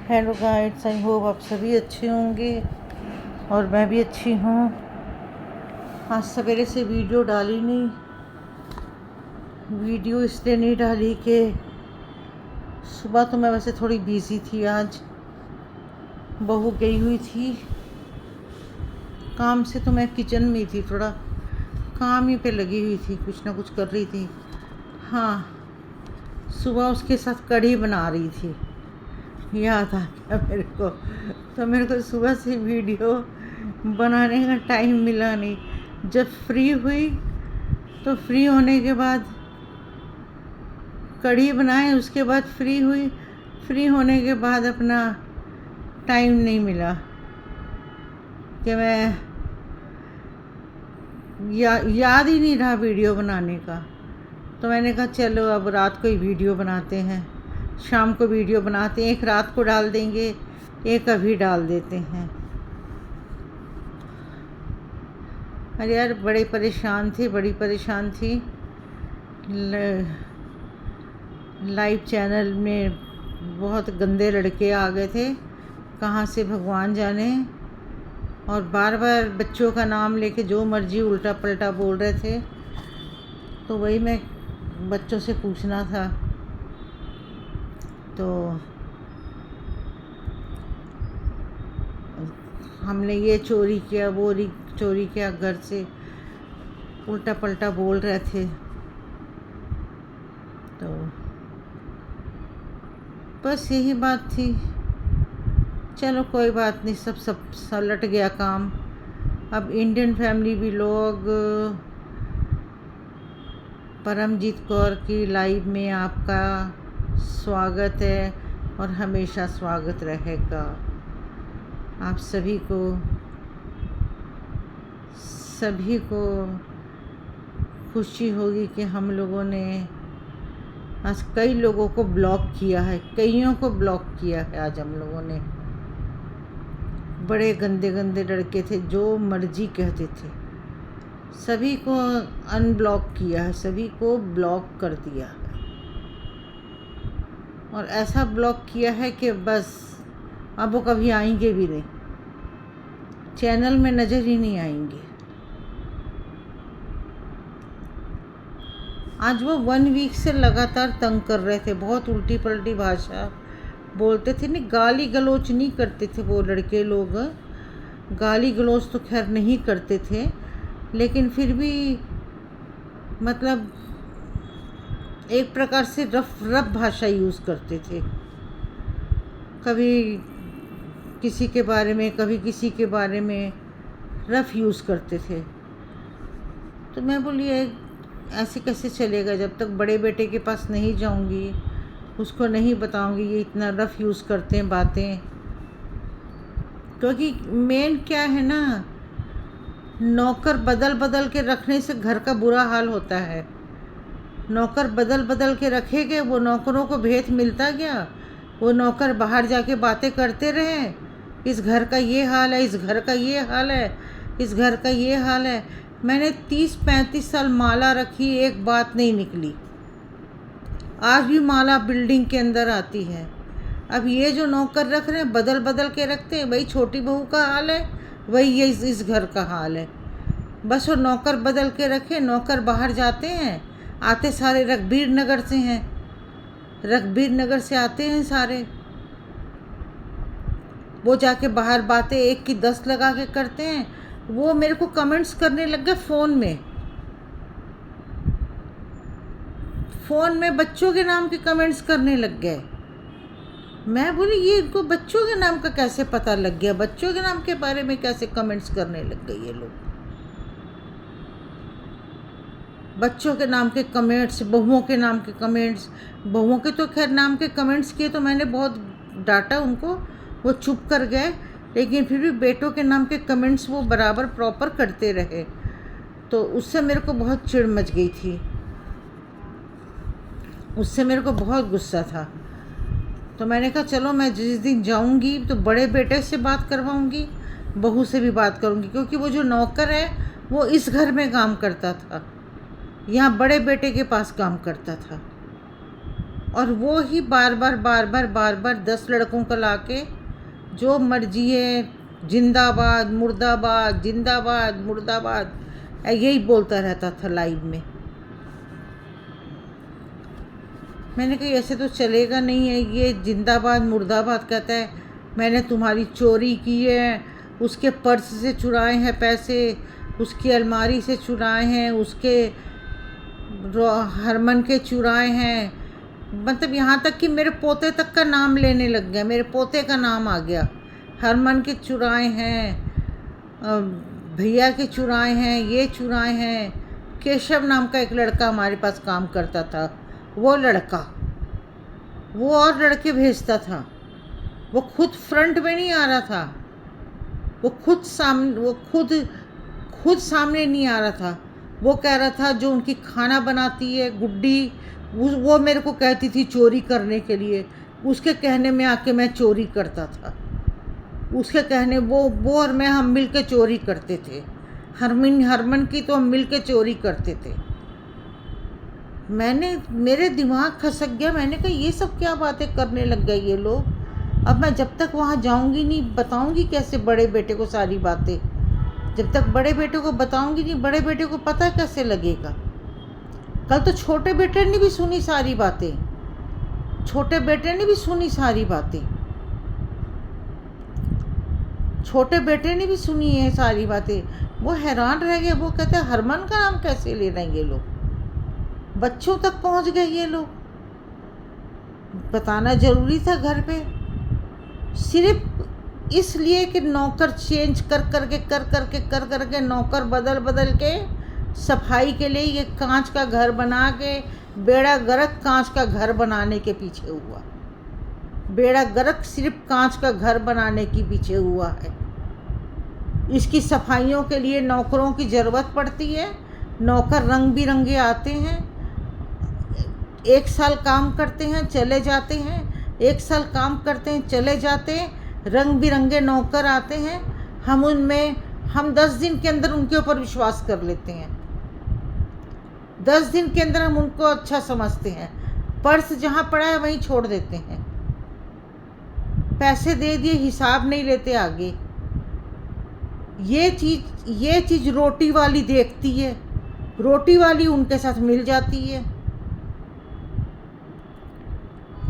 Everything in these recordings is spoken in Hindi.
हेलो गाइड्स, आई होप आप सभी अच्छे होंगे और मैं भी अच्छी हूँ। आज सवेरे से वीडियो डाली नहीं। वीडियो इसलिए नहीं डाली कि सुबह तो मैं वैसे थोड़ी बिज़ी थी। आज बहू गई हुई थी काम से, तो मैं किचन में थी, थोड़ा काम ही पे लगी हुई थी, कुछ ना कुछ कर रही थी। हाँ, सुबह उसके साथ कढ़ी बना रही थी, याद आ गया मेरे को। तो मेरे को सुबह से वीडियो बनाने का टाइम मिला नहीं। जब फ्री हुई तो फ्री होने के बाद कढ़ी बनाए, उसके बाद फ्री हुई। फ्री होने के बाद अपना टाइम नहीं मिला कि मैं याद ही नहीं रहा वीडियो बनाने का। तो मैंने कहा चलो अब रात को ही वीडियो बनाते हैं, शाम को वीडियो बनाते हैं। एक रात को डाल देंगे, एक अभी डाल देते हैं। अरे यार, बड़ी परेशान थी। लाइव चैनल में बहुत गंदे लड़के आ गए थे, कहाँ से भगवान जाने, और बार बार बच्चों का नाम लेके जो मर्जी उल्टा पलटा बोल रहे थे। तो वही मैं बच्चों से पूछना था। तो हमने ये चोरी किया, वो चोरी किया, घर से उल्टा पलटा बोल रहे थे। तो बस यही बात थी। चलो कोई बात नहीं, सब सलट गया काम। अब इंडियन फैमिली भी लोग, परमजीत कौर की लाइव में आपका स्वागत है और हमेशा स्वागत रहेगा। आप सभी को खुशी होगी कि हम लोगों ने आज कई लोगों को ब्लॉक किया है, कईयों को ब्लॉक किया है। आज हम लोगों ने, बड़े गंदे गंदे लड़के थे, जो मर्जी कहते थे, सभी को अनब्लॉक किया है, सभी को ब्लॉक कर दिया है। और ऐसा ब्लॉक किया है कि बस अब वो कभी आएंगे भी नहीं, चैनल में नज़र ही नहीं आएंगे। आज वो 1 वीक से लगातार तंग कर रहे थे, बहुत उल्टी पलटी भाषा बोलते थे। नहीं, गाली गलौज नहीं करते थे वो लड़के लोग, गाली गलौज तो खैर नहीं करते थे, लेकिन फिर भी मतलब एक प्रकार से रफ भाषा यूज़ करते थे। कभी किसी के बारे में, कभी किसी के बारे में रफ यूज़ करते थे। तो मैं बोली ऐसे कैसे चलेगा, जब तक बड़े बेटे के पास नहीं जाऊंगी, उसको नहीं बताऊंगी ये इतना रफ यूज़ करते हैं बातें। क्योंकि मेन क्या है ना, नौकर बदल बदल के रखने से घर का बुरा हाल होता है। नौकर बदल बदल के रखे गए, वो नौकरों को भेद मिलता गया, वो नौकर बाहर जाके बातें करते रहे, इस घर का ये हाल है, इस घर का ये हाल है, इस घर का ये हाल है। मैंने 30-35 साल माला रखी, एक बात नहीं निकली। आज भी माला बिल्डिंग के अंदर आती है। अब ये जो नौकर रख रहे हैं, बदल बदल के रखते हैं, वही छोटी बहू का हाल है, वही ये इस घर का हाल है। बस वो नौकर बदल के रखे, नौकर बाहर जाते हैं, आते सारे रघबीर नगर से हैं, रघबीर नगर से आते हैं सारे। वो जाके बाहर बातें 1 की 10 लगा के करते हैं। वो मेरे को कमेंट्स करने लग गए फ़ोन में बच्चों के नाम के कमेंट्स करने लग गए। मैं बोली ये इनको बच्चों के नाम का कैसे पता लग गया, बच्चों के नाम के बारे में कैसे कमेंट्स करने लग गए ये लोग। बच्चों के नाम के कमेंट्स, बहुओं के नाम के कमेंट्स। बहुओं के तो खैर नाम के कमेंट्स किए तो मैंने बहुत डांटा उनको, वो चुप कर गए, लेकिन फिर भी बेटों के नाम के कमेंट्स वो बराबर प्रॉपर करते रहे। तो उससे मेरे को बहुत चिढ़ मच गई थी, उससे मेरे को बहुत गुस्सा था। तो मैंने कहा चलो मैं जिस दिन जाऊंगी तो बड़े बेटे से बात करवाऊंगी, बहू से भी बात करूंगी, क्योंकि वो जो नौकर है वो इस घर में काम करता था, यहाँ बड़े बेटे के पास काम करता था। और वो ही बार बार बार बार बार बार 10 लड़कों को लाके जो मर्जी है, जिंदाबाद मुर्दाबाद, जिंदाबाद मुर्दाबाद, यही बोलता रहता था लाइव में। मैंने कहा ऐसे तो चलेगा नहीं है, ये जिंदाबाद मुर्दाबाद कहता है मैंने तुम्हारी चोरी की है, उसके पर्स से चुराए हैं पैसे, उसकी अलमारी से चुराए हैं, उसके हरमन के चुराए हैं, मतलब यहाँ तक कि मेरे पोते तक का नाम लेने लग गया, मेरे पोते का नाम आ गया। हरमन के चुराए हैं, भैया के चुराए हैं, ये चुराए हैं। केशव नाम का एक लड़का हमारे पास काम करता था, वो लड़का वो और लड़के भेजता था, वो खुद फ्रंट में नहीं आ रहा था, वो खुद सामने नहीं आ रहा था। वो कह रहा था जो उनकी खाना बनाती है गुड्डी, वो मेरे को कहती थी चोरी करने के लिए, उसके कहने में आके मैं चोरी करता था। उसके कहने वो और मैं हम मिल के चोरी करते थे। हरमन की तो हम मिल के चोरी करते थे। मेरे दिमाग खसक गया। मैंने कहा ये सब क्या बातें करने लग गए ये लोग। अब मैं जब तक वहाँ जाऊँगी नहीं बताऊँगी कैसे बड़े बेटे को सारी बातें। जब तक बड़े बेटे को बताऊँगी नहीं, बड़े बेटे को पता कैसे लगेगा। कल तो छोटे बेटे ने भी सुनी सारी बातें, छोटे बेटे ने भी सुनी सारी बातें, छोटे बेटे ने भी सुनी है सारी बातें। वो हैरान रह गए, वो कहते हैं हरमन का नाम कैसे ले रहे हैं ये लोग, बच्चों तक पहुंच गए ये लोग। बताना जरूरी था घर पे, सिर्फ इसलिए कि नौकर चेंज कर करके नौकर बदल के सफाई के लिए ये कांच का घर बना के बेड़ा गर्क कांच का घर बनाने के पीछे हुआ। बेड़ा गर्क सिर्फ कांच का घर बनाने के पीछे हुआ है। इसकी सफाइयों के लिए नौकरों की ज़रूरत पड़ती है। नौकर रंग बिरंगे आते हैं, 1 साल काम करते हैं चले जाते हैं, 1 साल काम करते हैं चले जाते हैं, रंग बिरंगे नौकर आते हैं। हम 10 दिन के अंदर उनके ऊपर विश्वास कर लेते हैं, 10 दिन के अंदर हम उनको अच्छा समझते हैं। पर्स जहाँ पड़ा है वहीं छोड़ देते हैं, पैसे दे दिए, हिसाब नहीं लेते आगे। ये चीज़ रोटी वाली देखती है, रोटी वाली उनके साथ मिल जाती है।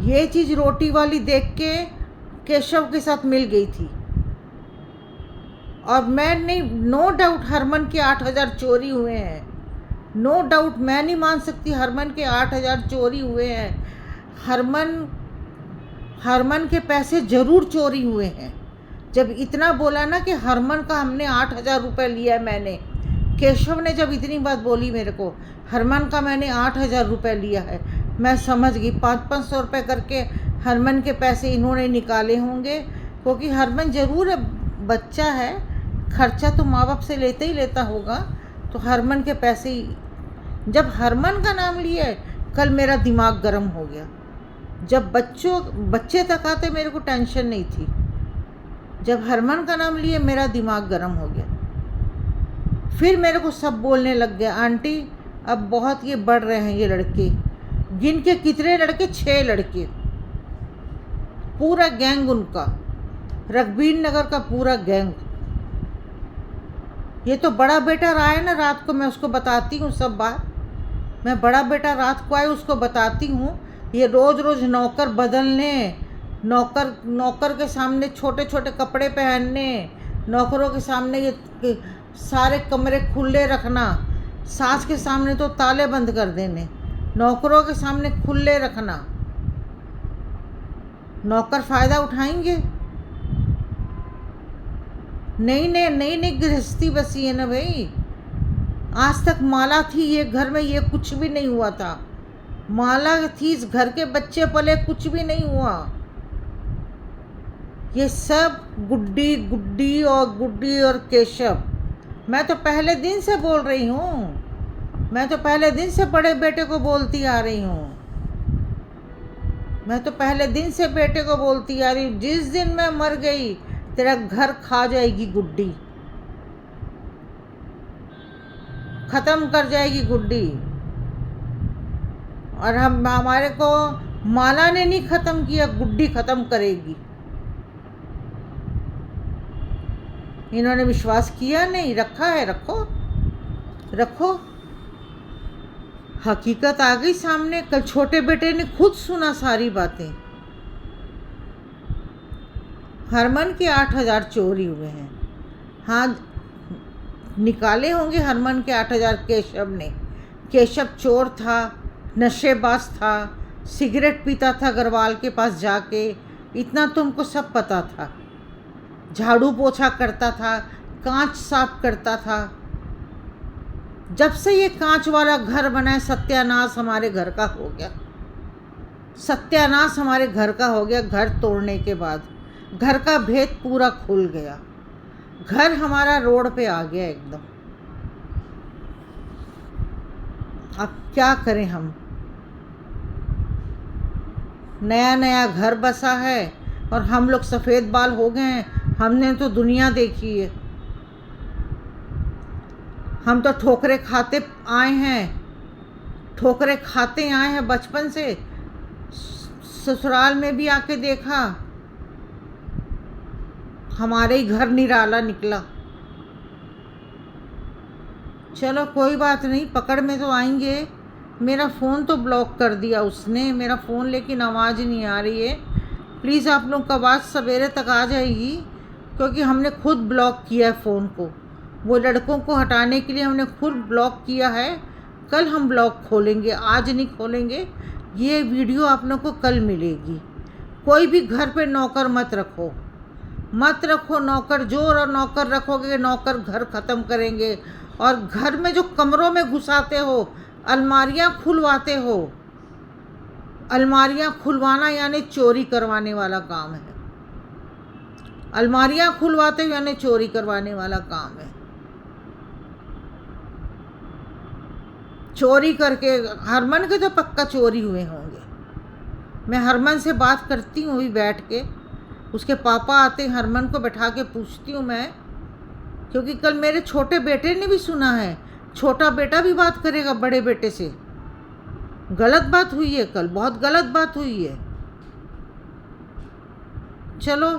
ये चीज़ रोटी वाली देख के केशव के साथ मिल गई थी। और मैं नहीं, नो डाउट हरमन के 8,000 चोरी हुए हैं, नो डाउट, मैं नहीं मान सकती हरमन के 8,000 चोरी हुए हैं। हरमन के पैसे ज़रूर चोरी हुए हैं। जब इतना बोला ना कि हरमन का हमने 8,000 रुपये लिया है, मैंने, केशव ने जब इतनी बात बोली मेरे को, हरमन का मैंने 8,000 रुपये लिया है, मैं समझ गई 500-500 रुपये करके हरमन के पैसे इन्होंने निकाले होंगे। क्योंकि हरमन ज़रूर बच्चा है, खर्चा तो माँ बाप से लेता ही लेता होगा, तो हरमन के पैसे ही। जब हरमन का नाम लिया कल मेरा दिमाग गर्म हो गया। जब बच्चे तक आते मेरे को टेंशन नहीं थी, जब हरमन का नाम लिए मेरा दिमाग गर्म हो गया। फिर मेरे को सब बोलने लग गया, आंटी अब बहुत ये बढ़ रहे हैं ये लड़के। गिन के कितने लड़के? 6 लड़के, पूरा गैंग उनका, रघबीर नगर का पूरा गैंग। ये तो बड़ा बेटा रहा है ना, रात को मैं उसको बताती हूँ सब बात। मैं बड़ा बेटा रात को आए उसको बताती हूँ। ये रोज़ रोज़ नौकर बदलने, नौकर के सामने छोटे छोटे कपड़े पहनने, नौकरों के सामने ये सारे कमरे खुले रखना, सास के सामने तो ताले बंद कर देने, नौकरों के सामने खुले रखना। नौकर फ़ायदा उठाएंगे? नई गृहस्थी बसी है ना भाई। आज तक माला थी ये घर में, ये कुछ भी नहीं हुआ था। माला थी, इस घर के बच्चे पले, कुछ भी नहीं हुआ। ये सब गुड्डी और केशव। मैं तो पहले दिन से बोल रही हूँ, मैं तो पहले दिन से बड़े बेटे को बोलती आ रही हूँ, मैं तो पहले दिन से बेटे को बोलती आ रही हूँ, जिस दिन मैं मर गई तेरा घर खा जाएगी गुड्डी, ख़त्म कर जाएगी गुड्डी। और हमारे को माला ने नहीं ख़त्म किया, गुड्डी ख़त्म करेगी। इन्होंने विश्वास किया नहीं, रखा है, रखो रखो। हकीकत आ गई सामने। कल छोटे बेटे ने खुद सुना सारी बातें। हरमन के 8,000 चोरी हुए हैं। हाँ, निकाले होंगे हरमन के 8,000 केशव ने। केशव चोर था, नशेबाज था, सिगरेट पीता था अग्रवाल के पास जाके, इतना तो हमको सब पता था। झाड़ू पोछा करता था, कांच साफ करता था। जब से ये कांच वाला घर बना है, सत्यानाश हमारे घर का हो गया। सत्यानाश हमारे घर का हो गया। घर तोड़ने के बाद घर का भेद पूरा खुल गया। घर हमारा रोड पे आ गया एकदम। अब क्या करें हम? नया नया घर बसा है और हम लोग सफ़ेद बाल हो गए हैं। हमने तो दुनिया देखी है। हम तो ठोकरे खाते आए हैं, ठोकरे खाते आए हैं बचपन से। ससुराल में भी आके देखा, हमारे ही घर निराला निकला। चलो कोई बात नहीं, पकड़ में तो आएंगे। मेरा फ़ोन तो ब्लॉक कर दिया उसने, मेरा फ़ोन, लेकिन आवाज़ नहीं आ रही है। प्लीज़ आप लोग का आवाज़ सवेरे तक आ जाएगी, क्योंकि हमने खुद ब्लॉक किया है फ़ोन को। वो लड़कों को हटाने के लिए हमने खुद ब्लॉक किया है। कल हम ब्लॉक खोलेंगे, आज नहीं खोलेंगे। ये वीडियो आप लोग को कल मिलेगी। कोई भी घर पे नौकर मत रखो, मत रखो नौकर। जो और नौकर रखोगे, नौकर घर ख़त्म करेंगे। और घर में जो कमरों में घुसाते हो, अलमारियां खुलवाते हो, अलमारियां खुलवाना यानी चोरी करवाने वाला काम है। अलमारियां खुलवाते हो यानी चोरी करवाने वाला काम है। चोरी करके हरमन के तो पक्का चोरी हुए होंगे। मैं हरमन से बात करती हूँ अभी बैठ के। उसके पापा आते, हरमन को बैठा के पूछती हूँ मैं, क्योंकि कल मेरे छोटे बेटे ने भी सुना है। छोटा बेटा भी बात करेगा बड़े बेटे से। गलत बात हुई है कल, बहुत गलत बात हुई है। चलो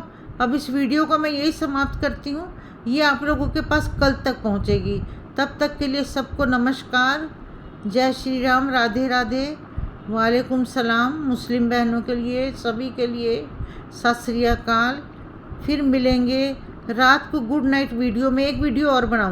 अब इस वीडियो को मैं यही समाप्त करती हूँ। ये आप लोगों के पास कल तक पहुँचेगी। तब तक के लिए सबको नमस्कार, जय श्री राम, राधे राधे, वालेकुम सलाम। मुस्लिम बहनों के लिए, सभी के लिए सत श्री अकाल। फिर मिलेंगे रात को गुड नाइट वीडियो में। एक वीडियो और बनाऊँ।